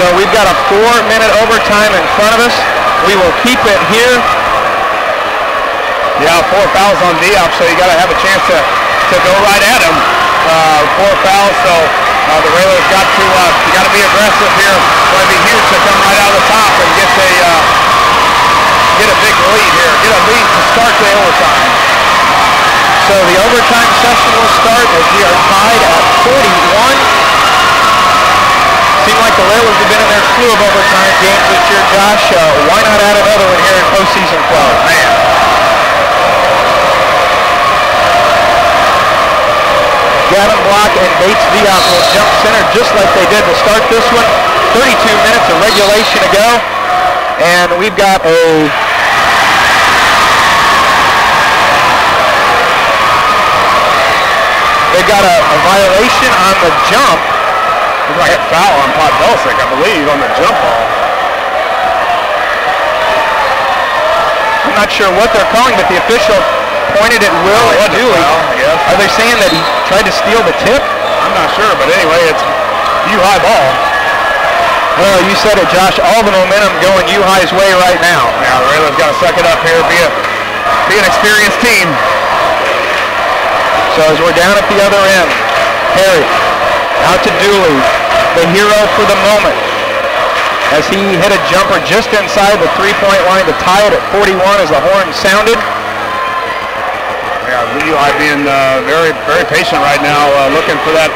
So we've got a 4-minute overtime in front of us. We will keep it here. Yeah, 4 fouls on Diop, so you got to have a chance to go right at him. 4 fouls, so the Railers got to you got to be aggressive here. It's going to be huge to come right out of the top and get a big lead here. Get a lead to start the overtime. So the overtime session will start as we are tied at 41. Seems like the Railers have been in their slew of overtime games this year, Josh. Why not add another one here in postseason play? Man. Gavin Block and Bates Diop will jump center just like they did to start this one. 32 minutes of regulation to go. And we've got a violation on the jump. Looks like a foul on Podolsek, I believe, on the jump ball. I'm not sure what they're calling, but the official pointed at Will and Dooley. Are they saying that he tried to steal the tip? I'm not sure, but anyway, it's U-High ball. Well, you said it, Josh. All the momentum going U-High's way right now. Yeah, the Railers got to suck it up here, be an experienced team. So as we're down at the other end, Perry out to Dooley, the hero for the moment, as he hit a jumper just inside the three-point line to tie it at 41 as the horn sounded. Yeah, U-High being very, very patient right now, looking for that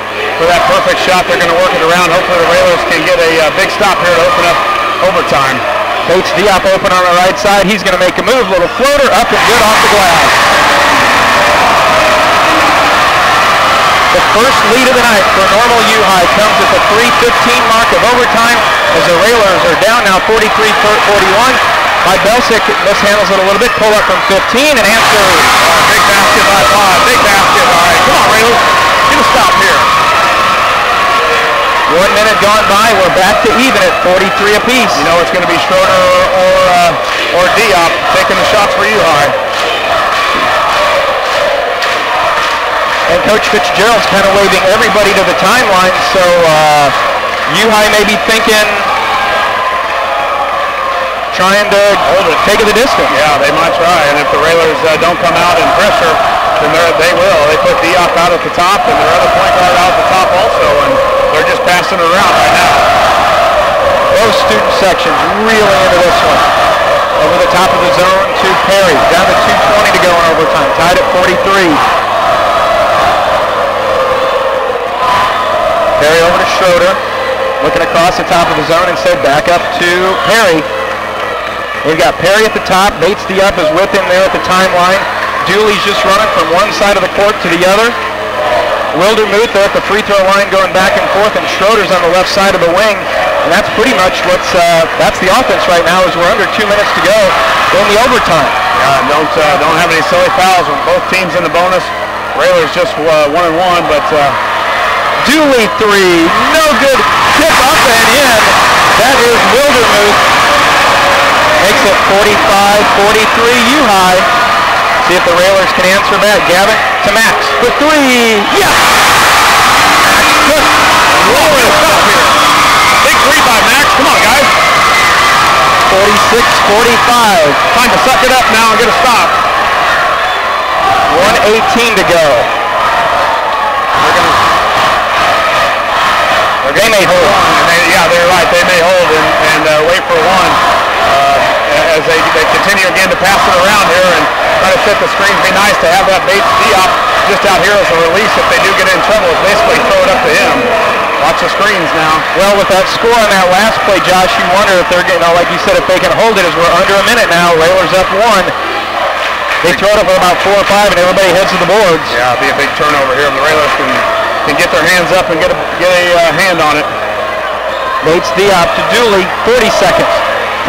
perfect shot. They're going to work it around. Hopefully the Railers can get a big stop here to open up overtime. Bates Diop open on the right side. He's going to make a move. Little floater up and good off the glass. The first lead of the night for Normal U-High comes at the 3:15 mark of overtime as the Railers are down now 43-41. Belsick mishandles it a little bit. Pull up from 15 and answer. Big basket by Pod. Big basket. All right, come on, Railers. Get a stop here. 1 minute gone by. We're back to even at 43 apiece. You know it's going to be Schroeder or Diop taking the shots for U-High. And Coach Fitzgerald's kind of waving everybody to the timeline, so U-High may be thinking, trying to take it the distance. Yeah, they might try, and if the Railers don't come out and pressure, then they will. They put Diop out at the top, and their other point guard out at the top also, and they're just passing it around right now. Both student sections really into this one. Over the top of the zone to Perry, down to 2:20 to go in overtime, tied at 43. Perry over to Schroeder, looking across the top of the zone instead, back up to Perry. We've got Perry at the top, Bates Diop is with him there at the timeline. Dooley's just running from one side of the court to the other. Wildermuth there at the free throw line going back and forth, and Schroeder's on the left side of the wing. And that's pretty much that's the offense right now as we're under 2 minutes to go in the overtime. Yeah, don't have any silly fouls with both teams in the bonus. Railers just 1-1, but Dooley three, no good, tip up and in. That is Wildermuth. Makes it 45-43 U-High. See if the Railers can answer back. Gavin to Max for three. Yes! Max took. Whoa, stop here. Big three by Max. Come on, guys. 46-45. Time to suck it up now and get a stop. 1:18 to go. They may hold. Yeah, they're right. They may hold and wait for one as they continue again to pass it around here and try to set the screen. Be nice to have that Bates Diop just out here as a release if they do get in trouble. It's basically throw it up to him. Lots of screens now. Well, with that score on that last play, Josh, you wonder if they're getting, like you said, if they can hold it as we're under a minute now. Railers up one. They throw it up at about 4 or 5 and everybody heads to the boards. Yeah, it'll be a big turnover here. The Railers can get their hands up and get a hand on it. Bates Diop to Dooley, 30 seconds.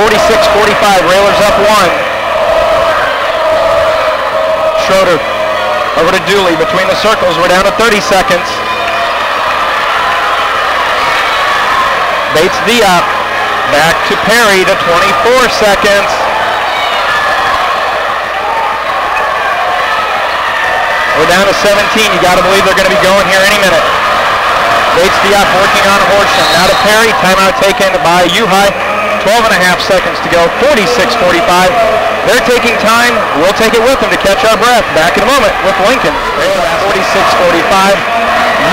46-45, Railers up one. Schroeder over to Dooley between the circles. We're down to 30 seconds. Bates Diop back to Perry to 24 seconds. We're down to 17. You got to believe they're going to be going here any minute. Bates Diop working on Horsham. Now to Perry. Timeout taken by U-High. 12 and a half seconds to go. 46-45. They're taking time. We'll take it with them to catch our breath. Back in a moment with Lincoln. 46-45.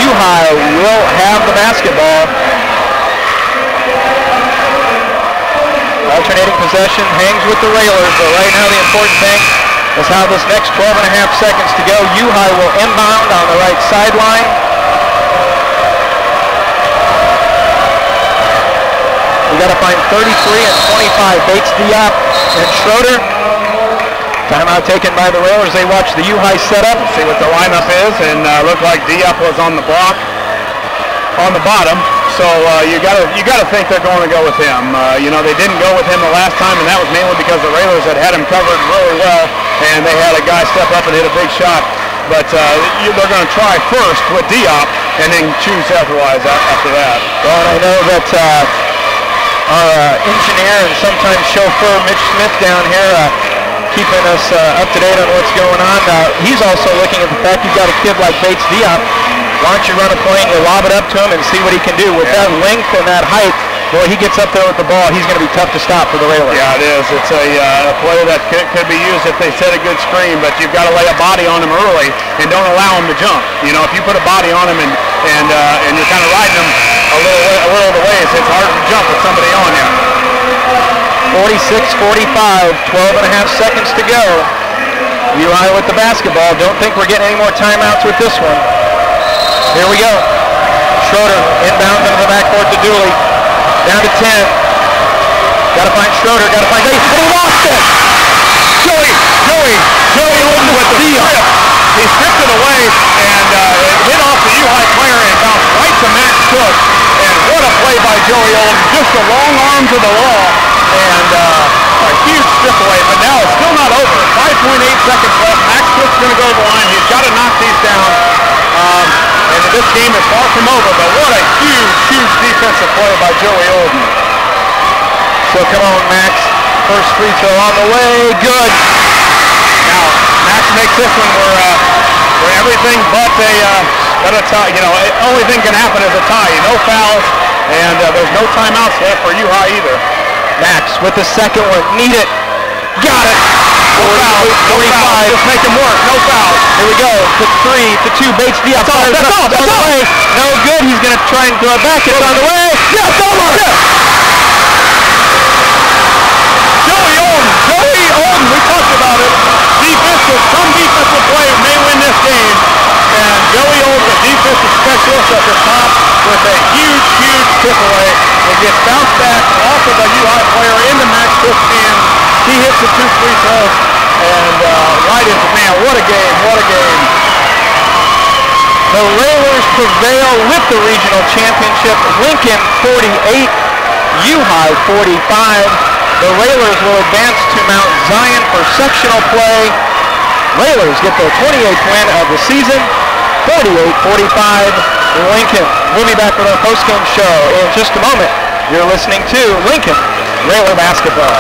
U-High will have the basketball. Alternating possession hangs with the Railers, but right now the important thing is how this next 12 and a half seconds to go. U-High will inbound on the right sideline. We got to find 33 and 25. Bates Diop and Schroeder. Timeout taken by the Railers. They watch the U-High setup. See what the lineup is, and looked like Diop was on the block on the bottom. So you gotta think they're going to go with him. You know, they didn't go with him the last time, and that was mainly because the Railers had him covered really well, and they had a guy step up and hit a big shot. But they're going to try first with Diop, and then choose otherwise after that. Well, and I know that our engineer and sometimes chauffeur Mitch Smith down here keeping us up to date on what's going on. He's also looking at the fact you've got a kid like Bates Diop. Why don't you run a play and you lob it up to him and see what he can do. With that length and that height, boy, he gets up there with the ball, he's going to be tough to stop for the Railers. Yeah, it is. It's a play that could be used if they set a good screen, but you've got to lay a body on him early and don't allow him to jump. You know, if you put a body on him and you're kind of riding him a little of the ways, it's hard to jump with somebody on you. 46-45, 12 and a half seconds to go. U-High with the basketball. Don't think we're getting any more timeouts with this one. Here we go. Schroeder inbounds into the backcourt to Dooley. Down to 10. Got to find Schroeder. Got to find Bates. But he lost it. Joey Olden with the strip. He stripped it away and it hit off the U-High player and bounced right to Max Cook. And what a play by Joey Olden. Just a long arm to the wall and a huge strip away. But now it's still not over. 5.8 seconds left. Max Cook's going to go to the line. He's got to knock these down. And this game is far from over, but what a huge defensive play by Joey Olden. So come on, Max. First free throw on the way. Good. Now, Max makes this one where everything but a tie. You know, only thing can happen is a tie. No fouls, and there's no timeouts left for U-High either. Max with the second one. Need it. Got it. No fouls. 45. Just make him work. No fouls. Here we go. To 3, to 2. Bates Diop. That's all. No good. He's going to try and throw it back. It's on the way. Yes, over. Yes. Joey Olden. We talked about it. Some defensive play may win this game. And Joey Olden, the defensive specialist at the top with a huge tip away. It gets bounced back off of the U-High player into Max Cook's hand. He hits the 2 free throws. And right into, man, what a game. The Railers prevail with the regional championship. Lincoln 48, U-High 45. The Railers will advance to Mount Zion for sectional play. Railers get their 28th win of the season. 48-45 Lincoln. We'll be back with our postgame show in just a moment. You're listening to Lincoln Railer Basketball.